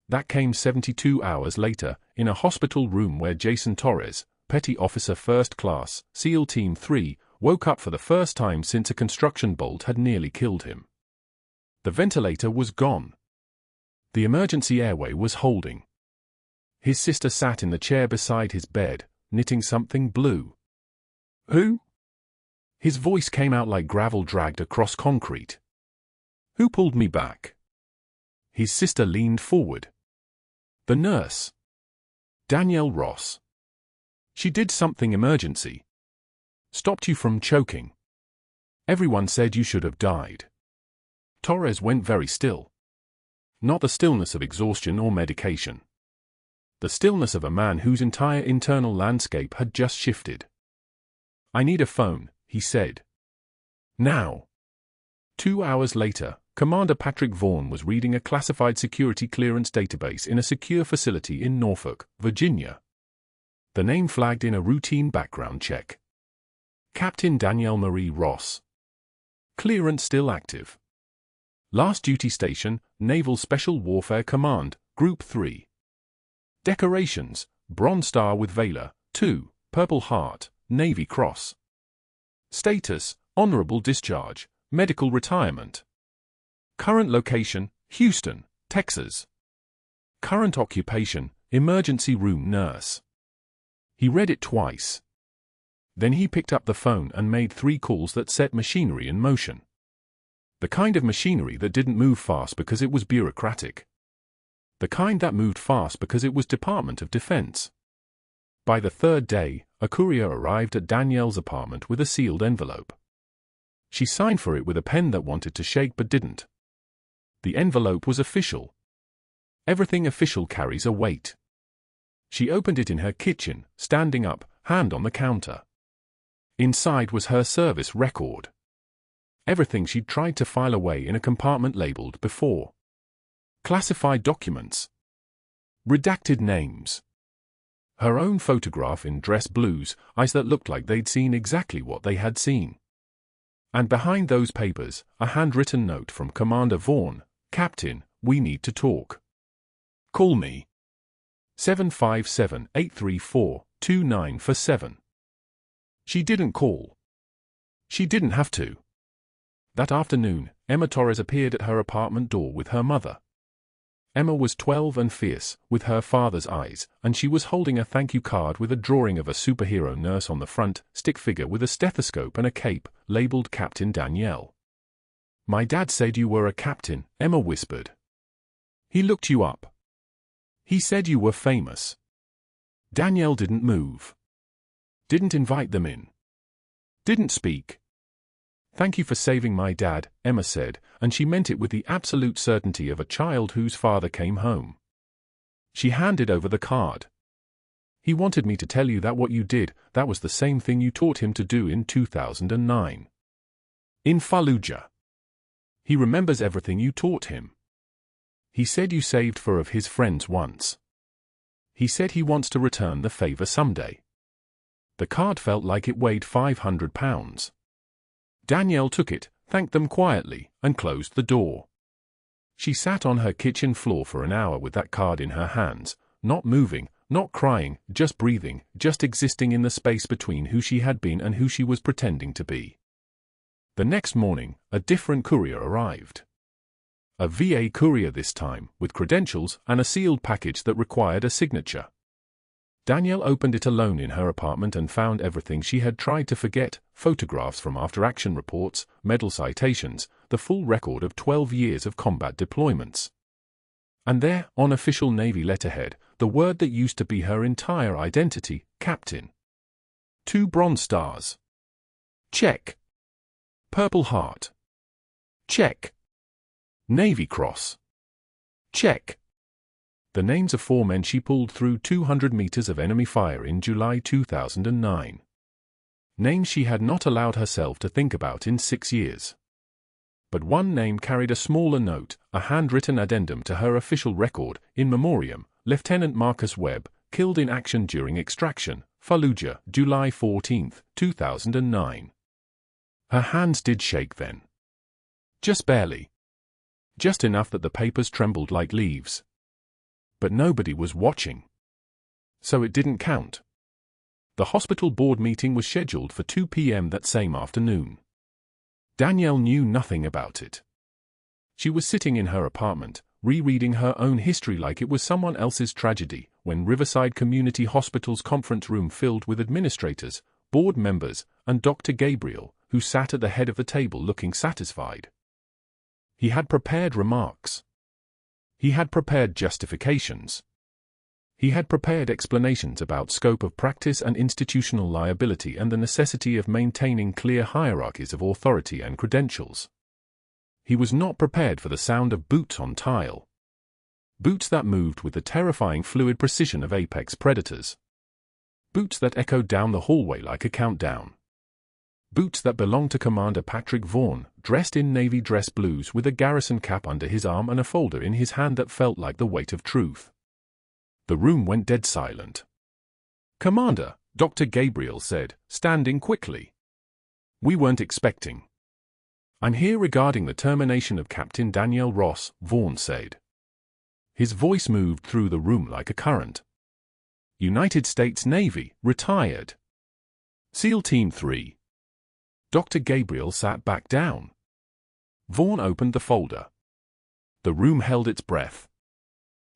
A: That came 72 hours later, in a hospital room where Jason Torres, Petty Officer First Class, SEAL Team 3, woke up for the first time since a construction bolt had nearly killed him. The ventilator was gone. The emergency airway was holding. His sister sat in the chair beside his bed, knitting something blue. "Who?" His voice came out like gravel dragged across concrete. "Who pulled me back?" His sister leaned forward. "The nurse. Danielle Ross. She did something emergency. Stopped you from choking. Everyone said you should have died." Torres went very still. Not the stillness of exhaustion or medication. The stillness of a man whose entire internal landscape had just shifted. "I need a phone," he said. "Now." 2 hours later, Commander Patrick Vaughn was reading a classified security clearance database in a secure facility in Norfolk, Virginia. The name flagged in a routine background check. Captain Danielle Marie Ross. Clearance still active. Last duty station, Naval Special Warfare Command, Group 3. Decorations, Bronze Star with Valor, 2, Purple Heart, Navy Cross. Status, Honorable Discharge, Medical Retirement. Current location, Houston, Texas. Current occupation, Emergency Room Nurse. He read it twice. Then he picked up the phone and made 3 calls that set machinery in motion. The kind of machinery that didn't move fast because it was bureaucratic. The kind that moved fast because it was Department of Defense. By the 3rd day, a courier arrived at Danielle's apartment with a sealed envelope. She signed for it with a pen that wanted to shake but didn't. The envelope was official. Everything official carries a weight. She opened it in her kitchen, standing up, hand on the counter. Inside was her service record. Everything she'd tried to file away in a compartment labeled before. Classified documents. Redacted names. Her own photograph in dress blues, eyes that looked like they'd seen exactly what they had seen. And behind those papers, a handwritten note from Commander Vaughn. Captain, we need to talk. Call me. 757-834-2947. She didn't call. She didn't have to. That afternoon, Emma Torres appeared at her apartment door with her mother. Emma was 12 and fierce, with her father's eyes, and she was holding a thank you card with a drawing of a superhero nurse on the front, stick figure with a stethoscope and a cape, labeled Captain Danielle. My dad said you were a captain, Emma whispered. He looked you up. He said you were famous. Danielle didn't move. Didn't invite them in. Didn't speak. Thank you for saving my dad, Emma said, and she meant it with the absolute certainty of a child whose father came home. She handed over the card. He wanted me to tell you that what you did, that was the same thing you taught him to do in 2009. In Fallujah. He remembers everything you taught him. He said you saved 4 of his friends once. He said he wants to return the favor someday. The card felt like it weighed 500 pounds. Danielle took it, thanked them quietly, and closed the door. She sat on her kitchen floor for an hour with that card in her hands, not moving, not crying, just breathing, just existing in the space between who she had been and who she was pretending to be. The next morning, a different courier arrived. A VA courier this time, with credentials and a sealed package that required a signature. Danielle opened it alone in her apartment and found everything she had tried to forget: photographs from after-action reports, medal citations, the full record of 12 years of combat deployments. And there, on official Navy letterhead, the word that used to be her entire identity: Captain. 2 bronze stars. Check. Purple Heart. Check. Navy Cross. Check. The names of 4 men she pulled through 200 meters of enemy fire in July 2009. Names she had not allowed herself to think about in 6 years. But one name carried a smaller note, a handwritten addendum to her official record: in memoriam, Lieutenant Marcus Webb, killed in action during extraction, Fallujah, July 14, 2009. Her hands did shake then. Just barely. Just enough that the papers trembled like leaves. But nobody was watching. So it didn't count. The hospital board meeting was scheduled for 2 p.m. that same afternoon. Danielle knew nothing about it. She was sitting in her apartment, rereading her own history like it was someone else's tragedy, when Riverside Community Hospital's conference room filled with administrators, board members, and Dr. Gabriel, who sat at the head of the table looking satisfied. He had prepared remarks. He had prepared justifications. He had prepared explanations about scope of practice and institutional liability and the necessity of maintaining clear hierarchies of authority and credentials. He was not prepared for the sound of boots on tile. Boots that moved with the terrifying fluid precision of apex predators. Boots that echoed down the hallway like a countdown. Boots that belonged to Commander Patrick Vaughn, dressed in navy dress blues with a garrison cap under his arm and a folder in his hand that felt like the weight of truth. The room went dead silent. "Commander," Dr. Gabriel said, standing quickly. "We weren't expecting." "I'm here regarding the termination of Captain Danielle Ross," Vaughn said. His voice moved through the room like a current. "United States Navy, retired. SEAL Team 3. Dr. Gabriel sat back down. Vaughn opened the folder. The room held its breath.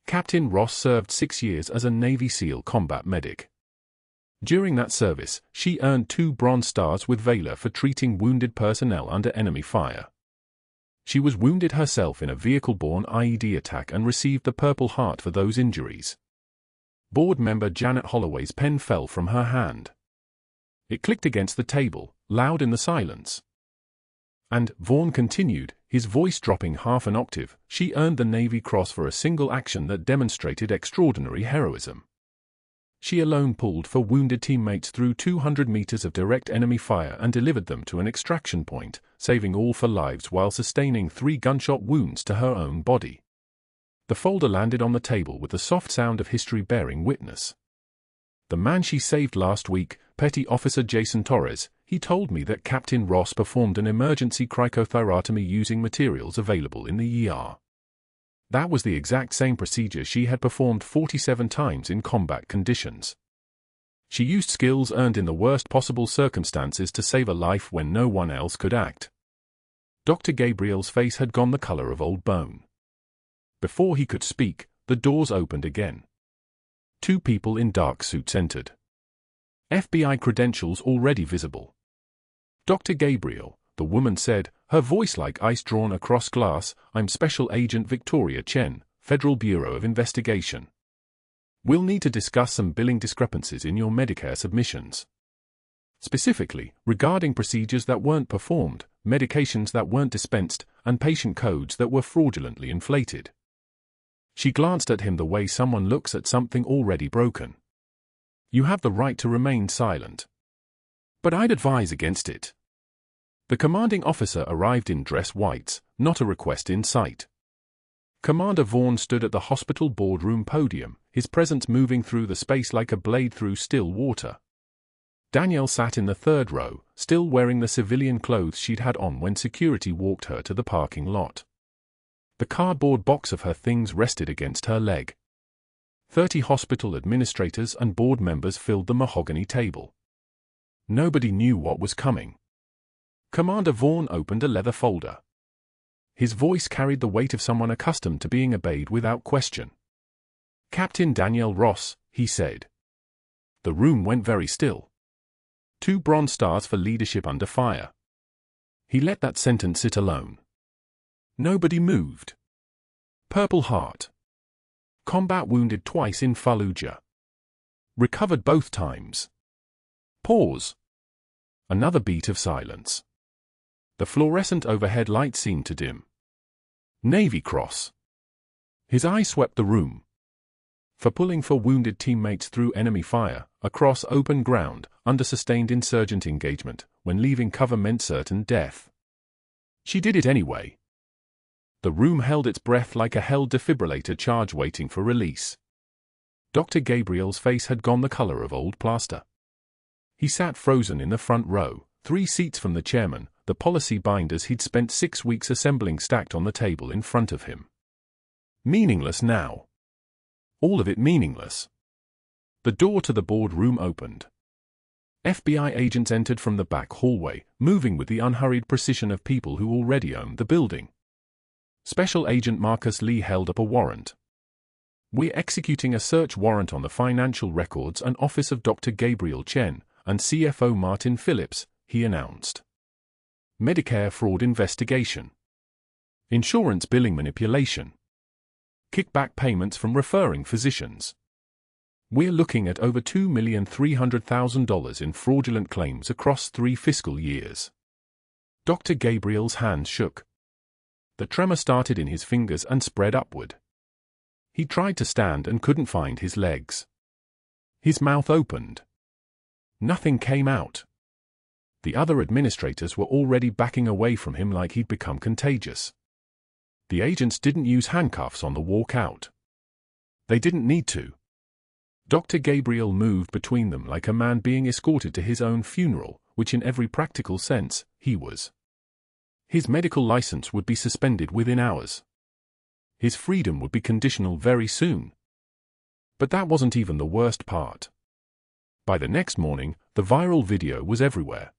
A: Captain Ross served 6 years as a Navy SEAL combat medic. During that service, she earned 2 bronze stars with valor for treating wounded personnel under enemy fire. She was wounded herself in a vehicle-borne IED attack and received the Purple Heart for those injuries. Board member Janet Holloway's pen fell from her hand. It clicked against the table, loud in the silence. And, Vaughn continued, his voice dropping half an octave, she earned the Navy Cross for a single action that demonstrated extraordinary heroism. She alone pulled 4 wounded teammates through 200 meters of direct enemy fire and delivered them to an extraction point, saving all 4 lives while sustaining 3 gunshot wounds to her own body. The folder landed on the table with the soft sound of history bearing witness. The man she saved last week, Petty Officer Jason Torres, he told me that Captain Ross performed an emergency cricothyrotomy using materials available in the ER. That was the exact same procedure she had performed 47 times in combat conditions. She used skills earned in the worst possible circumstances to save a life when no one else could act. Dr. Gabriel's face had gone the color of old bone. Before he could speak, the doors opened again. 2 people in dark suits entered. FBI credentials already visible. Dr. Gabriel, the woman said, her voice like ice drawn across glass, I'm Special Agent Victoria Chen, Federal Bureau of Investigation. We'll need to discuss some billing discrepancies in your Medicare submissions. Specifically, regarding procedures that weren't performed, medications that weren't dispensed, and patient codes that were fraudulently inflated. She glanced at him the way someone looks at something already broken. You have the right to remain silent. But I'd advise against it. The commanding officer arrived in dress whites, not a request in sight. Commander Vaughn stood at the hospital boardroom podium, his presence moving through the space like a blade through still water. Danielle sat in the 3rd row, still wearing the civilian clothes she'd had on when security walked her to the parking lot. The cardboard box of her things rested against her leg. 30 hospital administrators and board members filled the mahogany table. Nobody knew what was coming. Commander Vaughn opened a leather folder. His voice carried the weight of someone accustomed to being obeyed without question. Captain Danielle Ross, he said. The room went very still. 2 bronze stars for leadership under fire. He let that sentence sit alone. Nobody moved. Purple Heart. Combat wounded twice in Fallujah. Recovered both times. Pause. Another beat of silence. The fluorescent overhead light seemed to dim. Navy Cross. His eye swept the room. For pulling for wounded teammates through enemy fire, across open ground, under sustained insurgent engagement, when leaving cover meant certain death. She did it anyway. The room held its breath like a held defibrillator charge waiting for release. Dr. Gabriel's face had gone the color of old plaster. He sat frozen in the front row, 3 seats from the chairman, the policy binders he'd spent 6 weeks assembling stacked on the table in front of him. Meaningless now. All of it meaningless. The door to the boardroom opened. FBI agents entered from the back hallway, moving with the unhurried precision of people who already owned the building. Special Agent Marcus Lee held up a warrant. We're executing a search warrant on the financial records and office of Dr. Gabriel Chen and CFO Martin Phillips, he announced. Medicare fraud investigation. Insurance billing manipulation. Kickback payments from referring physicians. We're looking at over $2,300,000 in fraudulent claims across 3 fiscal years. Dr. Gabriel's hands shook. The tremor started in his fingers and spread upward. He tried to stand and couldn't find his legs. His mouth opened. Nothing came out. The other administrators were already backing away from him like he'd become contagious. The agents didn't use handcuffs on the walk out. They didn't need to. Dr. Gabriel moved between them like a man being escorted to his own funeral, which in every practical sense, he was. His medical license would be suspended within hours. His freedom would be conditional very soon. But that wasn't even the worst part. By the next morning, the viral video was everywhere.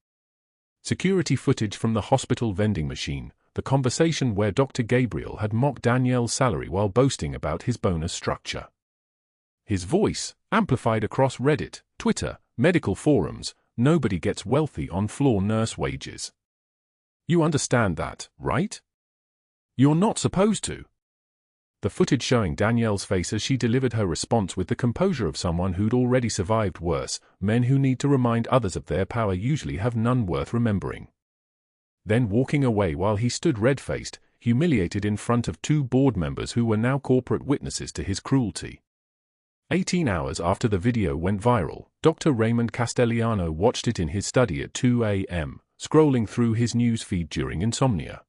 A: Security footage from the hospital vending machine, the conversation where Dr. Gabriel had mocked Danielle's salary while boasting about his bonus structure. His voice, amplified across Reddit, Twitter, medical forums, nobody gets wealthy on floor nurse wages. You understand that, right? You're not supposed to. The footage showing Danielle's face as she delivered her response with the composure of someone who'd already survived worse. Men who need to remind others of their power usually have none worth remembering. Then walking away while he stood red-faced, humiliated in front of 2 board members who were now corporate witnesses to his cruelty. 18 hours after the video went viral, Dr. Raymond Castellano watched it in his study at 2 a.m., scrolling through his news feed during insomnia.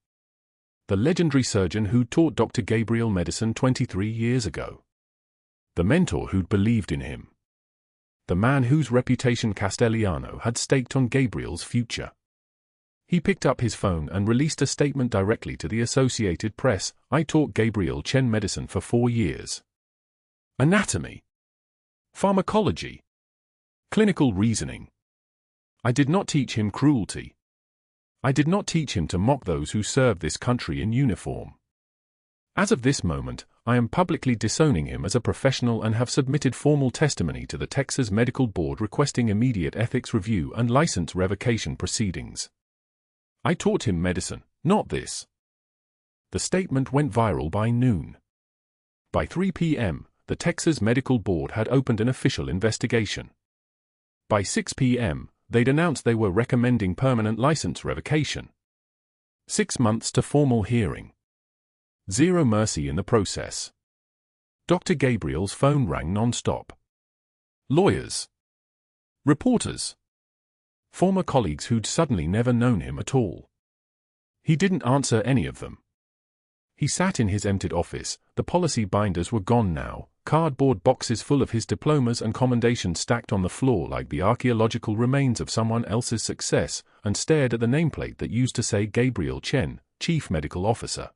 A: The legendary surgeon who'd taught Dr. Gabriel medicine 23 years ago. The mentor who'd believed in him. The man whose reputation Castellano had staked on Gabriel's future. He picked up his phone and released a statement directly to the Associated Press. I taught Gabriel Chen medicine for 4 years. Anatomy. Pharmacology. Clinical reasoning. I did not teach him cruelty. I did not teach him to mock those who serve this country in uniform. As of this moment, I am publicly disowning him as a professional and have submitted formal testimony to the Texas Medical Board requesting immediate ethics review and license revocation proceedings. I taught him medicine, not this. The statement went viral by noon. By 3 p.m., the Texas Medical Board had opened an official investigation. By 6 p.m., they'd announced they were recommending permanent license revocation. 6 months to formal hearing. Zero mercy in the process. Dr. Gabriel's phone rang non-stop. Lawyers. Reporters. Former colleagues who'd suddenly never known him at all. He didn't answer any of them. He sat in his emptied office, the policy binders were gone now, cardboard boxes full of his diplomas and commendations stacked on the floor like the archaeological remains of someone else's success, and stared at the nameplate that used to say Gabriel Chen, Chief Medical Officer.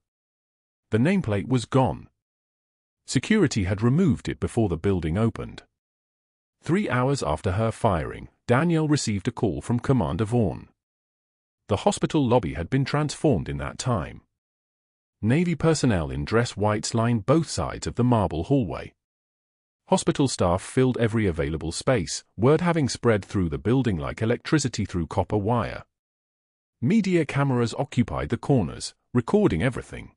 A: The nameplate was gone. Security had removed it before the building opened. 3 hours after her firing, Danielle received a call from Commander Vaughn. The hospital lobby had been transformed in that time. Navy personnel in dress whites lined both sides of the marble hallway. Hospital staff filled every available space, word having spread through the building like electricity through copper wire. Media cameras occupied the corners, recording everything.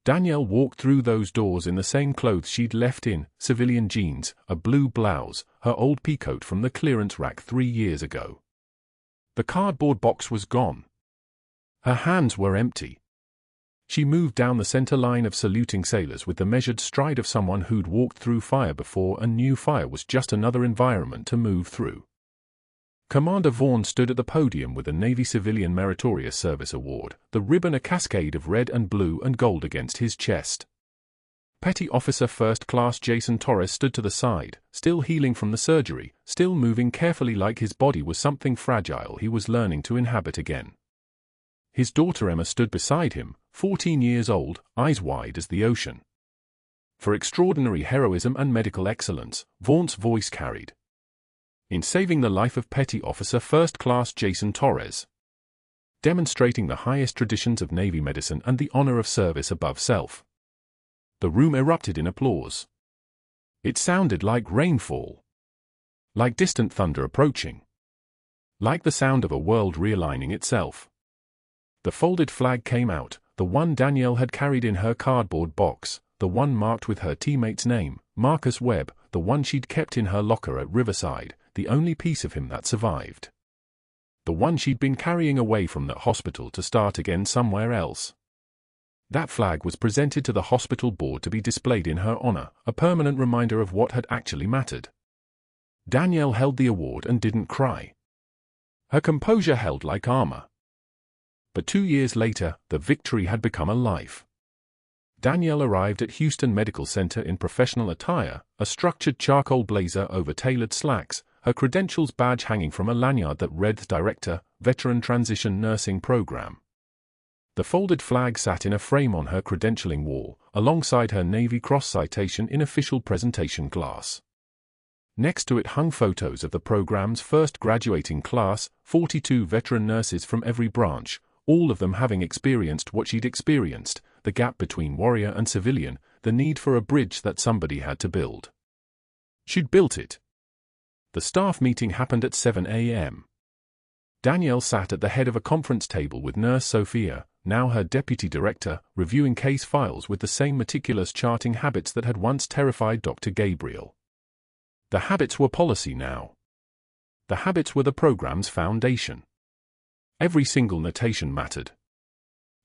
A: Danielle walked through those doors in the same clothes she'd left in, civilian jeans, a blue blouse, her old peacoat from the clearance rack 3 years ago. The cardboard box was gone. Her hands were empty. She moved down the center line of saluting sailors with the measured stride of someone who'd walked through fire before and knew fire was just another environment to move through. Commander Vaughn stood at the podium with a Navy Civilian Meritorious Service Award, the ribbon a cascade of red and blue and gold against his chest. Petty Officer First Class Jason Torres stood to the side, still healing from the surgery, still moving carefully like his body was something fragile he was learning to inhabit again. His daughter Emma stood beside him, 14 years old, eyes wide as the ocean. For extraordinary heroism and medical excellence, Vaughn's voice carried. In saving the life of Petty Officer First Class Jason Torres. Demonstrating the highest traditions of Navy medicine and the honor of service above self. The room erupted in applause. It sounded like rainfall. Like distant thunder approaching. Like the sound of a world realigning itself. The folded flag came out, the one Danielle had carried in her cardboard box, the one marked with her teammate's name, Marcus Webb, the one she'd kept in her locker at Riverside, the only piece of him that survived. The one she'd been carrying away from the hospital to start again somewhere else. That flag was presented to the hospital board to be displayed in her honor, a permanent reminder of what had actually mattered. Danielle held the award and didn't cry. Her composure held like armor. But 2 years later, the victory had become a life. Danielle arrived at Houston Medical Center in professional attire, a structured charcoal blazer over tailored slacks, her credentials badge hanging from a lanyard that read Director, Veteran Transition Nursing Program. The folded flag sat in a frame on her credentialing wall, alongside her Navy Cross citation in official presentation glass. Next to it hung photos of the program's first graduating class, 42 veteran nurses from every branch, all of them having experienced what she'd experienced, the gap between warrior and civilian, the need for a bridge that somebody had to build. She'd built it. The staff meeting happened at 7 a.m. Danielle sat at the head of a conference table with Nurse Sophia, now her deputy director, reviewing case files with the same meticulous charting habits that had once terrified Dr. Gabriel. The habits were policy now. The habits were the program's foundation. Every single notation mattered.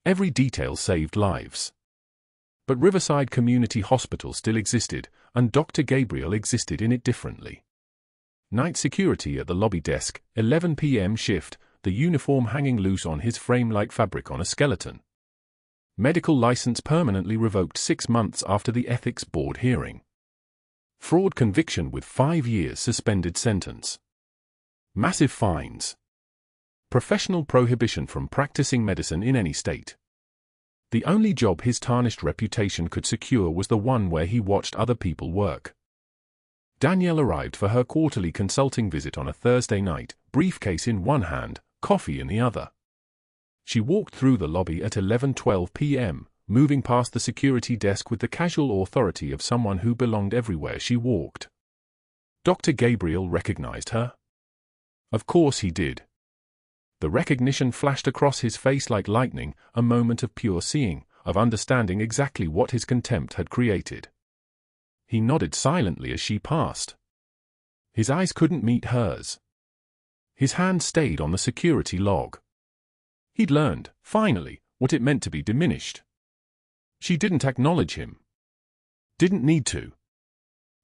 A: Every detail saved lives. But Riverside Community Hospital still existed, and Dr. Gabriel existed in it differently. Night security at the lobby desk, 11 p.m. shift, the uniform hanging loose on his frame like fabric on a skeleton. Medical license permanently revoked 6 months after the ethics board hearing. Fraud conviction with 5 years suspended sentence. Massive fines. Professional prohibition from practicing medicine in any state. The only job his tarnished reputation could secure was the one where he watched other people work. Danielle arrived for her quarterly consulting visit on a Thursday night, briefcase in one hand, coffee in the other. She walked through the lobby at 11:12 p.m., moving past the security desk with the casual authority of someone who belonged everywhere she walked. Dr. Gabriel recognized her. Of course he did. The recognition flashed across his face like lightning, a moment of pure seeing, of understanding exactly what his contempt had created. He nodded silently as she passed. His eyes couldn't meet hers. His hand stayed on the security log. He'd learned, finally, what it meant to be diminished. She didn't acknowledge him. Didn't need to.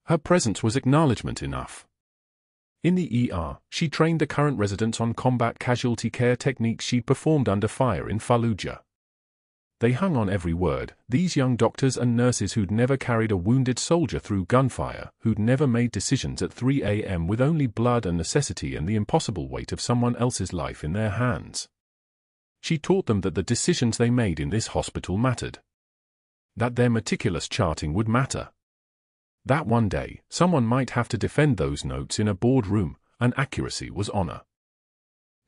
A: Her presence was acknowledgement enough. In the ER, she trained the current residents on combat casualty care techniques she'd performed under fire in Fallujah. They hung on every word, these young doctors and nurses who'd never carried a wounded soldier through gunfire, who'd never made decisions at 3 a.m. with only blood and necessity and the impossible weight of someone else's life in their hands. She taught them that the decisions they made in this hospital mattered. That their meticulous charting would matter. That one day, someone might have to defend those notes in a boardroom, and accuracy was honor.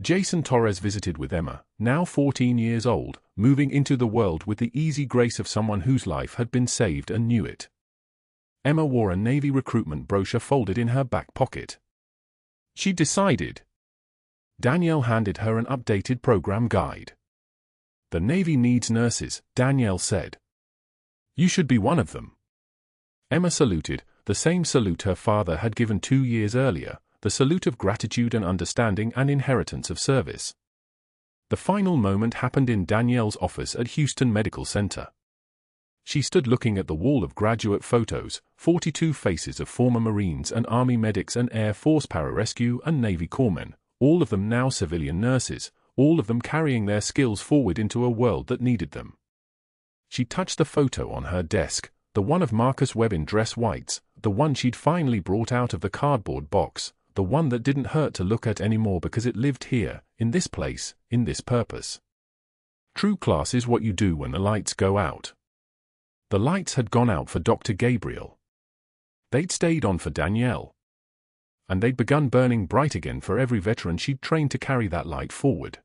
A: Jason Torres visited with Emma, now 14 years old, moving into the world with the easy grace of someone whose life had been saved and knew it. Emma wore a Navy recruitment brochure folded in her back pocket. She decided. Danielle handed her an updated program guide. The Navy needs nurses, Danielle said. You should be one of them. Emma saluted, the same salute her father had given 2 years earlier, the salute of gratitude and understanding and inheritance of service. The final moment happened in Danielle's office at Houston Medical Center. She stood looking at the wall of graduate photos, 42 faces of former Marines and Army medics and Air Force pararescue and Navy corpsmen, all of them now civilian nurses, all of them carrying their skills forward into a world that needed them. She touched the photo on her desk, the one of Marcus Webb in dress whites, the one she'd finally brought out of the cardboard box, the one that didn't hurt to look at anymore because it lived here, in this place, in this purpose. True class is what you do when the lights go out. The lights had gone out for Dr. Gabriel. They'd stayed on for Danielle. And they'd begun burning bright again for every veteran she'd trained to carry that light forward.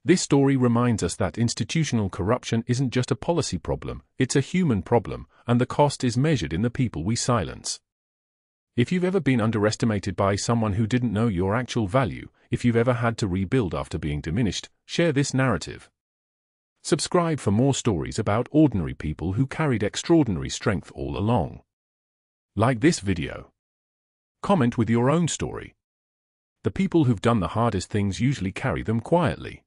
A: This story reminds us that institutional corruption isn't just a policy problem, it's a human problem, and the cost is measured in the people we silence. If you've ever been underestimated by someone who didn't know your actual value, if you've ever had to rebuild after being diminished, share this narrative. Subscribe for more stories about ordinary people who carried extraordinary strength all along. Like this video. Comment with your own story. The people who've done the hardest things usually carry them quietly.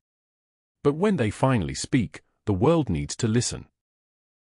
A: But when they finally speak, the world needs to listen.